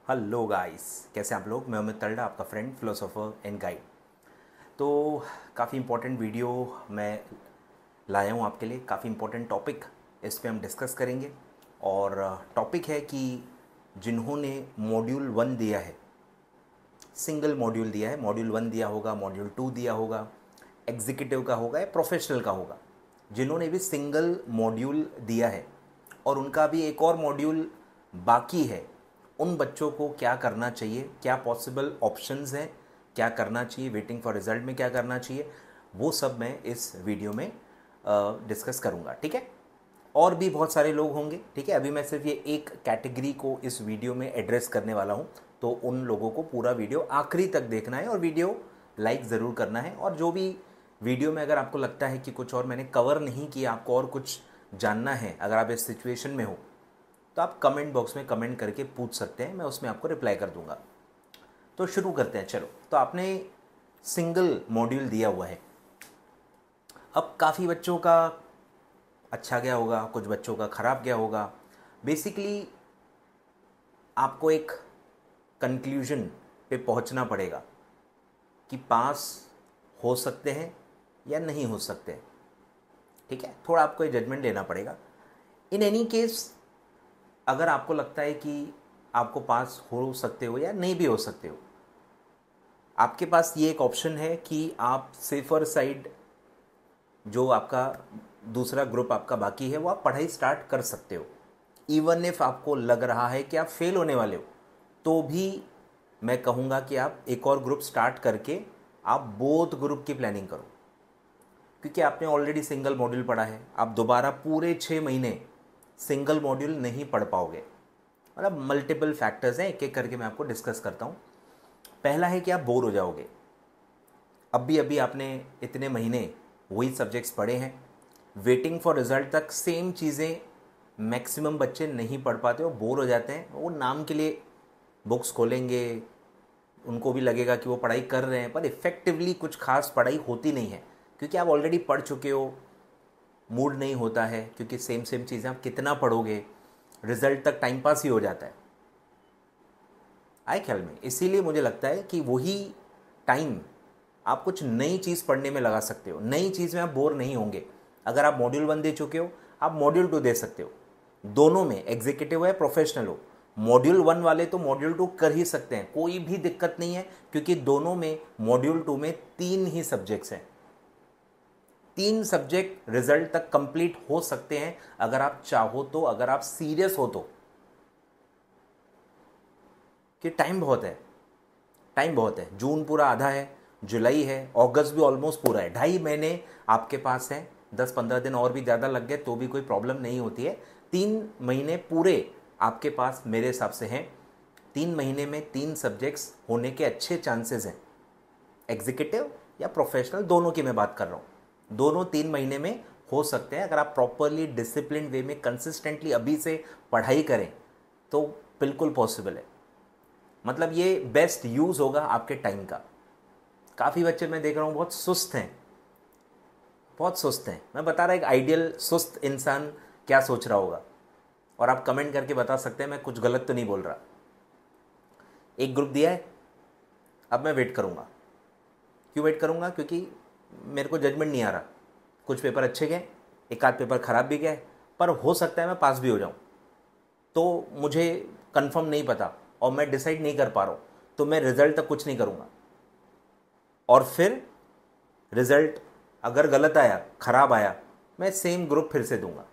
Hello guys, कैसे आप लोग। मैं अमित तलडा, आपका फ्रेंड, फिलोसोफर एंड गाइड। तो काफ़ी इम्पोर्टेंट वीडियो मैं लाया हूँ आपके लिए। काफ़ी इम्पोर्टेंट टॉपिक इस पे हम डिस्कस करेंगे। और टॉपिक है कि जिन्होंने मॉड्यूल 1 दिया है, सिंगल मॉड्यूल दिया है, मॉड्यूल 1 दिया होगा, मॉड्यूल 2 दिया होगा, एग्जीक्यूटिव का होगा या प्रोफेशनल का होगा, जिन्होंने भी सिंगल मॉड्यूल दिया है और उनका भी एक और मॉड्यूल बाकी है, उन बच्चों को क्या करना चाहिए, क्या पॉसिबल ऑप्शंस हैं, क्या करना चाहिए, वेटिंग फॉर रिजल्ट में क्या करना चाहिए, वो सब मैं इस वीडियो में डिस्कस करूँगा। ठीक है। और भी बहुत सारे लोग होंगे। ठीक है। अभी मैं सिर्फ ये एक कैटेगरी को इस वीडियो में एड्रेस करने वाला हूँ, तो उन लोगों को पूरा वीडियो आखिरी तक देखना है और वीडियो लाइक ज़रूर करना है। और जो भी वीडियो में अगर आपको लगता है कि कुछ और मैंने कवर नहीं किया, आपको और कुछ जानना है, अगर आप इस सिचुएशन में हो, तो आप कमेंट बॉक्स में कमेंट करके पूछ सकते हैं, मैं उसमें आपको रिप्लाई कर दूंगा। तो शुरू करते हैं। चलो, तो आपने सिंगल मॉड्यूल दिया हुआ है। अब काफ़ी बच्चों का अच्छा गया होगा, कुछ बच्चों का ख़राब गया होगा। बेसिकली आपको एक कंक्लूजन पे पहुंचना पड़ेगा कि पास हो सकते हैं या नहीं हो सकते। ठीक है। थोड़ा आपको ये जजमेंट लेना पड़ेगा। इन एनी केस, अगर आपको लगता है कि आपको पास हो सकते हो या नहीं भी हो सकते हो, आपके पास ये एक ऑप्शन है कि आप सेफर साइड, जो आपका दूसरा ग्रुप आपका बाकी है, वो आप पढ़ाई स्टार्ट कर सकते हो। इवन इफ आपको लग रहा है कि आप फेल होने वाले हो, तो भी मैं कहूँगा कि आप एक और ग्रुप स्टार्ट करके आप बोथ ग्रुप की प्लानिंग करो, क्योंकि आपने ऑलरेडी सिंगल मॉड्यूल पढ़ा है। आप दोबारा पूरे 6 महीने सिंगल मॉड्यूल नहीं पढ़ पाओगे। मतलब मल्टीपल फैक्टर्स हैं, एक एक करके मैं आपको डिस्कस करता हूँ। पहला है कि आप बोर हो जाओगे। अभी अभी आपने इतने महीने वही सब्जेक्ट्स पढ़े हैं, वेटिंग फॉर रिजल्ट तक सेम चीज़ें मैक्सिमम बच्चे नहीं पढ़ पाते, वो बोर हो जाते हैं। वो नाम के लिए बुक्स खोलेंगे, उनको भी लगेगा कि वो पढ़ाई कर रहे हैं, पर इफ़ेक्टिवली कुछ खास पढ़ाई होती नहीं है, क्योंकि आप ऑलरेडी पढ़ चुके हो। मूड नहीं होता है, क्योंकि सेम सेम चीज़ें आप कितना पढ़ोगे, रिजल्ट तक टाइम पास ही हो जाता है आए ख्याल में। इसीलिए मुझे लगता है कि वही टाइम आप कुछ नई चीज़ पढ़ने में लगा सकते हो। नई चीज़ में आप बोर नहीं होंगे। अगर आप मॉड्यूल 1 दे चुके हो, आप मॉड्यूल 2 दे सकते हो। दोनों में, एग्जीक्यूटिव हो या प्रोफेशनल हो, मॉड्यूल 1 वाले तो मॉड्यूल 2 कर ही सकते हैं, कोई भी दिक्कत नहीं है, क्योंकि दोनों में, मॉड्यूल 2 में 3 ही सब्जेक्ट्स हैं। 3 सब्जेक्ट रिजल्ट तक कंप्लीट हो सकते हैं अगर आप चाहो तो, अगर आप सीरियस हो तो। कि टाइम बहुत है, टाइम बहुत है। जून पूरा आधा है, जुलाई है, अगस्त भी ऑलमोस्ट पूरा है। 2.5 महीने आपके पास हैं। 10-15 दिन और भी ज़्यादा लग गए तो भी कोई प्रॉब्लम नहीं होती है। 3 महीने पूरे आपके पास मेरे हिसाब से हैं। 3 महीने में 3 सब्जेक्ट्स होने के अच्छे चांसेस हैं। एग्जीक्यूटिव या प्रोफेशनल, दोनों की मैं बात कर रहा हूँ। दोनों 3 महीने में हो सकते हैं, अगर आप प्रॉपरली डिसिप्लिन वे में कंसिस्टेंटली अभी से पढ़ाई करें तो बिल्कुल पॉसिबल है। मतलब ये बेस्ट यूज़ होगा आपके टाइम का। काफ़ी बच्चे मैं देख रहा हूँ बहुत सुस्त हैं, बहुत सुस्त हैं। मैं बता रहा एक आइडियल सुस्त इंसान क्या सोच रहा होगा, और आप कमेंट करके बता सकते हैं मैं कुछ गलत तो नहीं बोल रहा। एक ग्रुप दिया है, अब मैं वेट करूँगा। क्यों वेट करूँगा? क्योंकि मेरे को जजमेंट नहीं आ रहा। कुछ पेपर अच्छे गए, एक आध पेपर ख़राब भी गए, पर हो सकता है मैं पास भी हो जाऊँ। तो मुझे कंफर्म नहीं पता और मैं डिसाइड नहीं कर पा रहा हूँ, तो मैं रिज़ल्ट तक कुछ नहीं करूँगा। और फिर रिज़ल्ट अगर गलत आया, ख़राब आया, मैं सेम ग्रुप फिर से दूंगा।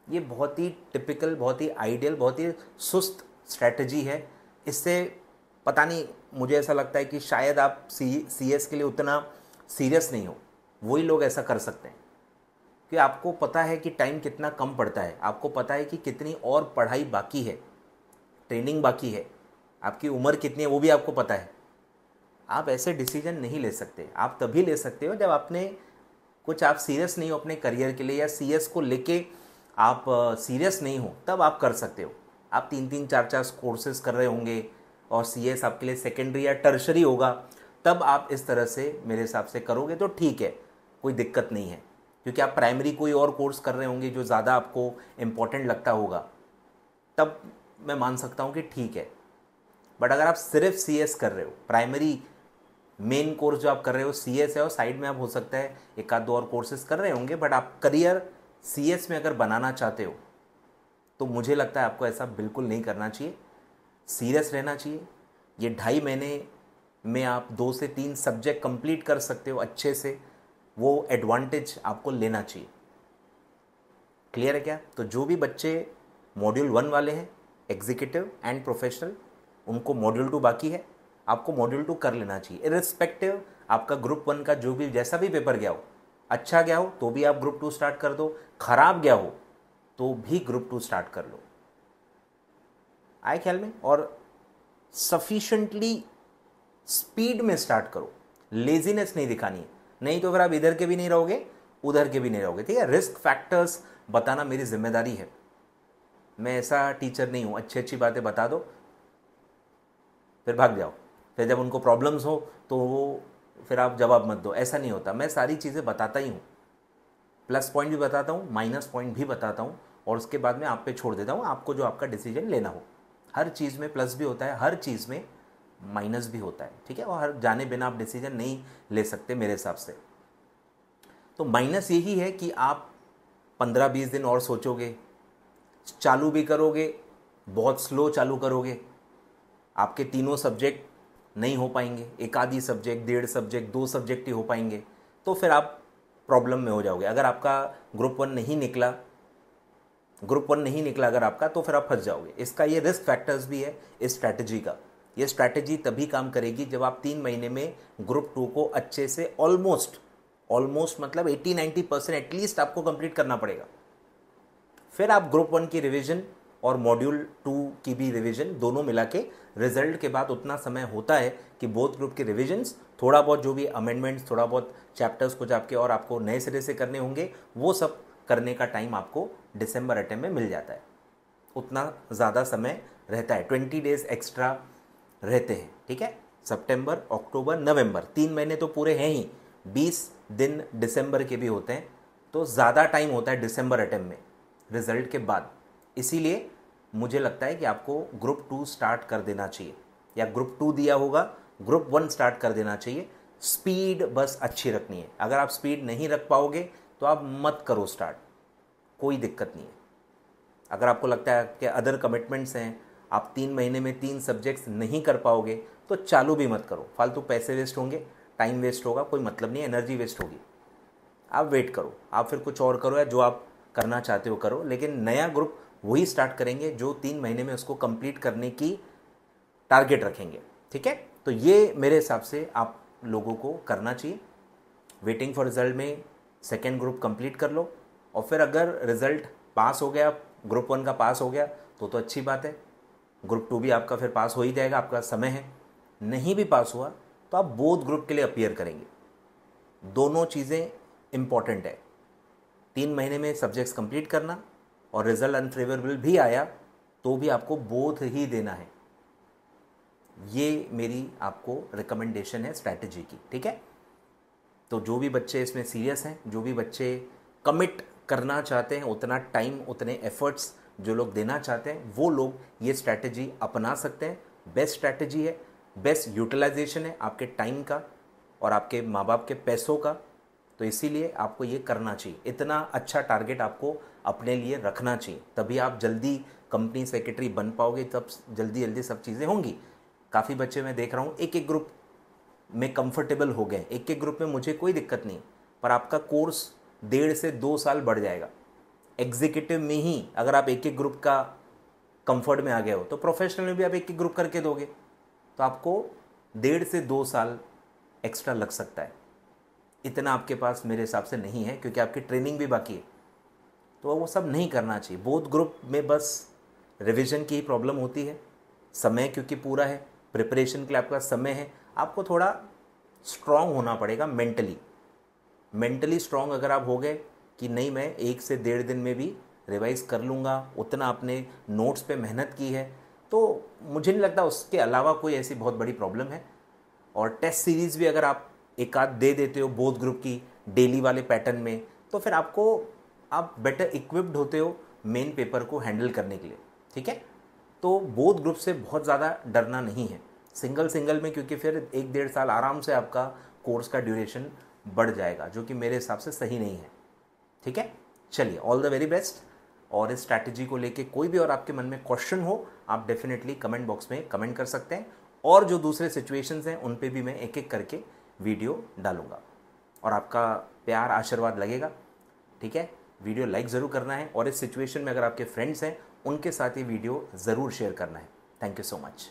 ये बहुत ही टिपिकल, बहुत ही आइडियल, बहुत ही सुस्त स्ट्रैटेजी है। इससे पता नहीं, मुझे ऐसा लगता है कि शायद आप CS के लिए उतना सीरियस नहीं हो, वही लोग ऐसा कर सकते हैं। कि आपको पता है कि टाइम कितना कम पड़ता है, आपको पता है कि कितनी और पढ़ाई बाकी है, ट्रेनिंग बाकी है, आपकी उम्र कितनी है वो भी आपको पता है। आप ऐसे डिसीजन नहीं ले सकते। आप तभी ले सकते हो जब आपने कुछ, आप सीरियस नहीं हो अपने करियर के लिए, या CS को लेके आप सीरियस नहीं हो, तब आप कर सकते हो। आप 3-3 4-4 कोर्सेज कर रहे होंगे और CS आपके लिए सेकेंडरी या टर्शरी होगा, तब आप इस तरह से मेरे हिसाब से करोगे तो ठीक है, कोई दिक्कत नहीं है। क्योंकि आप प्राइमरी कोई और कोर्स कर रहे होंगे जो ज़्यादा आपको इम्पोर्टेंट लगता होगा, तब मैं मान सकता हूँ कि ठीक है। बट अगर आप सिर्फ CS कर रहे हो, प्राइमरी मेन कोर्स जो आप कर रहे हो CS है, और साइड में आप हो सकता है एक आध दो और कोर्सेज कर रहे होंगे, बट आप करियर CS में अगर बनाना चाहते हो तो मुझे लगता है आपको ऐसा बिल्कुल नहीं करना चाहिए। सीरियस रहना चाहिए। ये 2.5 महीने में आप 2 से 3 सब्जेक्ट कंप्लीट कर सकते हो अच्छे से, वो एडवांटेज आपको लेना चाहिए। क्लियर है क्या? तो जो भी बच्चे मॉड्यूल 1 वाले हैं, एग्जीक्यूटिव एंड प्रोफेशनल, उनको मॉड्यूल 2 बाकी है, आपको मॉड्यूल 2 कर लेना चाहिए। इर्रिस्पेक्टिव आपका ग्रुप 1 का जो भी जैसा भी पेपर गया हो, अच्छा गया हो तो भी आप ग्रुप 2 स्टार्ट कर दो, खराब गया हो तो भी ग्रुप 2 स्टार्ट कर लो। आए ख्याल में? और सफिशेंटली स्पीड में स्टार्ट करो, लेजीनेस नहीं दिखानी है, नहीं तो फिर आप इधर के भी नहीं रहोगे उधर के भी नहीं रहोगे। ठीक है? रिस्क फैक्टर्स बताना मेरी जिम्मेदारी है, मैं ऐसा टीचर नहीं हूं अच्छी अच्छी बातें बता दो फिर भाग जाओ, फिर जब उनको प्रॉब्लम्स हो तो वो फिर आप जवाब मत दो, ऐसा नहीं होता। मैं सारी चीज़ें बताता ही हूँ, प्लस पॉइंट भी बताता हूँ, माइनस पॉइंट भी बताता हूँ, और उसके बाद में आप पे छोड़ देता हूँ, आपको जो आपका डिसीजन लेना हो। हर चीज़ में प्लस भी होता है, हर चीज़ में माइनस भी होता है। ठीक है? और हर जाने बिना आप डिसीजन नहीं ले सकते मेरे हिसाब से। तो माइनस यही है कि आप 15-20 दिन और सोचोगे, चालू भी करोगे, बहुत स्लो चालू करोगे, आपके तीनों सब्जेक्ट नहीं हो पाएंगे, एक आधी सब्जेक्ट, 1.5 सब्जेक्ट, 2 सब्जेक्ट ही हो पाएंगे, तो फिर आप प्रॉब्लम में हो जाओगे। अगर आपका ग्रुप 1 नहीं निकला अगर आपका, तो फिर आप फंस जाओगे। इसका ये रिस्क फैक्टर्स भी है इस स्ट्रैटेजी का। ये स्ट्रैटेजी तभी काम करेगी जब आप 3 महीने में ग्रुप 2 को अच्छे से ऑलमोस्ट मतलब 80-90% एटलीस्ट आपको कंप्लीट करना पड़ेगा। फिर आप ग्रुप 1 की रिवीजन और मॉड्यूल 2 की भी रिवीजन दोनों मिला के, रिजल्ट के बाद उतना समय होता है कि बोथ ग्रुप के रिविजन्स, थोड़ा बहुत जो भी अमेंडमेंट्स, थोड़ा बहुत चैप्टर्स कुछ आपके और आपको नए सिरे से करने होंगे, वो सब करने का टाइम आपको दिसंबर अटेम्प्ट में मिल जाता है। उतना ज़्यादा समय रहता है, 20 डेज एक्स्ट्रा रहते हैं। ठीक है? सितंबर, अक्टूबर, नवंबर, 3 महीने तो पूरे हैं ही, 20 दिन दिसंबर के भी होते हैं, तो ज़्यादा टाइम होता है दिसंबर अटेम्प्ट में रिजल्ट के बाद। इसीलिए मुझे लगता है कि आपको ग्रुप 2 स्टार्ट कर देना चाहिए, या ग्रुप 2 दिया होगा ग्रुप 1 स्टार्ट कर देना चाहिए। स्पीड बस अच्छी रखनी है। अगर आप स्पीड नहीं रख पाओगे तो आप मत करो स्टार्ट, कोई दिक्कत नहीं है। अगर आपको लगता है कि अदर कमिटमेंट्स हैं, आप 3 महीने में 3 सब्जेक्ट्स नहीं कर पाओगे, तो चालू भी मत करो, फालतू पैसे वेस्ट होंगे, टाइम वेस्ट होगा, कोई मतलब नहीं, एनर्जी वेस्ट होगी। आप वेट करो, आप फिर कुछ और करो, या जो आप करना चाहते हो करो, लेकिन नया ग्रुप वही स्टार्ट करेंगे जो 3 महीने में उसको कंप्लीट करने की टारगेट रखेंगे। ठीक है? तो ये मेरे हिसाब से आप लोगों को करना चाहिए। वेटिंग फॉर रिजल्ट में सेकेंड ग्रुप कंप्लीट कर लो, और फिर अगर रिजल्ट पास हो गया, ग्रुप 1 का पास हो गया तो अच्छी बात है, ग्रुप 2 भी आपका फिर पास हो ही जाएगा, आपका समय है। नहीं भी पास हुआ तो आप बोथ ग्रुप के लिए अपीयर करेंगे। दोनों चीज़ें इंपॉर्टेंट है, 3 महीने में सब्जेक्ट्स कंप्लीट करना, और रिजल्ट अनफेवरेबल भी आया तो भी आपको बोथ ही देना है। ये मेरी आपको रिकमेंडेशन है स्ट्रैटेजी की। ठीक है? तो जो भी बच्चे इसमें सीरियस हैं, जो भी बच्चे कमिट करना चाहते हैं, उतना टाइम, उतने एफर्ट्स जो लोग देना चाहते हैं, वो लोग ये स्ट्रैटेजी अपना सकते हैं। बेस्ट स्ट्रैटेजी है, बेस्ट यूटिलाइजेशन है आपके टाइम का और आपके माँ बाप के पैसों का। तो इसीलिए आपको ये करना चाहिए, इतना अच्छा टारगेट आपको अपने लिए रखना चाहिए, तभी आप जल्दी कंपनी सेक्रेटरी बन पाओगे, तब जल्दी सब चीज़ें होंगी। काफ़ी बच्चे मैं देख रहा हूँ एक ग्रुप में कंफर्टेबल हो गए, एक ग्रुप में मुझे कोई दिक्कत नहीं, पर आपका कोर्स 1.5 से 2 साल बढ़ जाएगा। एग्जीक्यूटिव में ही अगर आप एक ग्रुप का कंफर्ट में आ गए हो, तो प्रोफेशनल में भी आप एक ग्रुप करके दोगे, तो आपको 1.5 से 2 साल एक्स्ट्रा लग सकता है। इतना आपके पास मेरे हिसाब से नहीं है, क्योंकि आपकी ट्रेनिंग भी बाकी है, तो वो सब नहीं करना चाहिए। बोथ ग्रुप में बस रिवीजन की ही प्रॉब्लम होती है, समय क्योंकि पूरा है, प्रिपरेशन के लिए आपका समय है, आपको थोड़ा स्ट्रांग होना पड़ेगा मेंटली स्ट्रांग अगर आप हो गए कि नहीं मैं 1 से 1.5 दिन में भी रिवाइज कर लूँगा, उतना आपने नोट्स पे मेहनत की है, तो मुझे नहीं लगता उसके अलावा कोई ऐसी बहुत बड़ी प्रॉब्लम है। और टेस्ट सीरीज़ भी अगर आप एक आध दे देते हो बोथ ग्रुप की डेली वाले पैटर्न में, तो फिर आप बेटर इक्विप्ड होते हो मेन पेपर को हैंडल करने के लिए। ठीक है? तो बोथ ग्रुप से बहुत ज़्यादा डरना नहीं है, सिंगल में, क्योंकि फिर 1-1.5 साल आराम से आपका कोर्स का ड्यूरेशन बढ़ जाएगा, जो कि मेरे हिसाब से सही नहीं है। ठीक है, चलिए, ऑल द वेरी बेस्ट। और इस स्ट्रैटेजी को लेके कोई भी और आपके मन में क्वेश्चन हो, आप डेफिनेटली कमेंट बॉक्स में कमेंट कर सकते हैं, और जो दूसरे सिचुएशंस हैं उन पे भी मैं एक एक करके वीडियो डालूंगा, और आपका प्यार आशीर्वाद लगेगा। ठीक है, वीडियो लाइक ज़रूर करना है, और इस सिचुएशन में अगर आपके फ्रेंड्स हैं उनके साथ ये वीडियो ज़रूर शेयर करना है। Thank you so much.